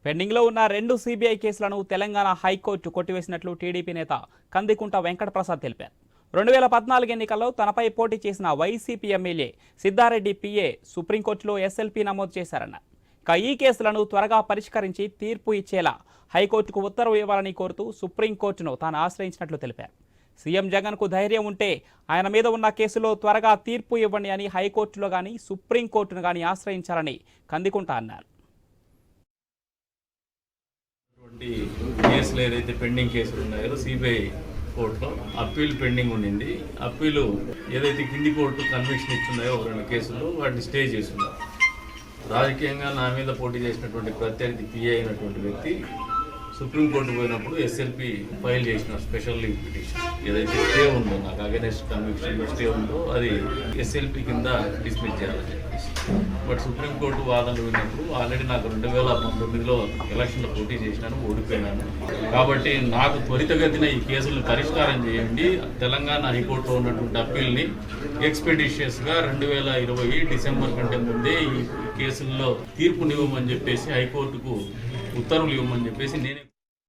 పెండింగ్లో ఉన్న 2 సిబిఐ కేసులను తెలంగాణ హైకోర్టు కొట్టివేసినట్లు టీడీపీ నేత కందికుంట వెంకటప్రసాద్ తెలిపారు. 2014 ఎన్నికల్లో తనపై పోటీ చేసిన వైసీపీ ఎమ్మెల్యే సిద్ధారెడ్డి పిఏ సుప్రీంకోర్టులో ఎస్ఎల్పీ నమోదు చేశారన్నారు. ఇక ఈ కేసులను త్వరగా పరిష్కరించి తీర్పు ఇచ్చేలా హైకోర్టుకు ఉత్తర్వు ఇవ్వాలని కోరుతూ సుప్రీంకోర్టును తాను ఆశ్రయించినట్లు తెలిపారు. సీఎం జగన్కు ధైర్యం ఉంటే ఆయన మీద ఉన్న కేసులో త్వరగా తీర్పు ఇవ్వండి అని హైకోర్టులో కానీ సుప్రీంకోర్టును కానీ ఆశ్రయించాలని కందికుంట అన్నారు. కేసులు ఏదైతే పెండింగ్ కేసులు ఉన్నాయో సిబిఐ కోర్టులో అప్పీల్ పెండింగ్ ఉండింది. అప్పీలు ఏదైతే కింది కోర్టు కన్విక్షన్ ఇచ్చున్నాయో 2 కేసులు వాటిని స్టే చేస్తున్నారు. రాజకీయంగా నా మీద పోటీ చేసినటువంటి ప్రత్యర్థి పిఏ అయినటువంటి వ్యక్తి సుప్రీంకోర్టు పోయినప్పుడు ఎస్ఎల్పి ఫైల్ చేసిన స్పెషల్ లీవ్ పిటిషన్ ఏదైతే స్టే ఉందో, నాకు అగెనెస్ట్ కన్విక్షన్ స్టే ఉందో అది ఎస్ఎల్పి కింద డిస్మిస్ చేయాలని చెప్పేసి. బట్ సుప్రీంకోర్టు వాదనలు విన్నప్పుడు ఆల్రెడీ నాకు 2019లో ఎలక్షన్లో పోటీ చేసినాను, ఓడిపోయినాను. కాబట్టి నాకు త్వరితగతిన ఈ కేసులను పరిష్కారం చేయండి, తెలంగాణ హైకోర్టులో ఉన్నటువంటి అప్పీల్ని ఎక్స్పెడిషియస్గా 2020 డిసెంబర్ కంటే ముందే ఈ కేసుల్లో తీర్పునివ్వమని చెప్పేసి హైకోర్టుకు ఉత్తర్వులు ఇవ్వమని చెప్పేసి నేనే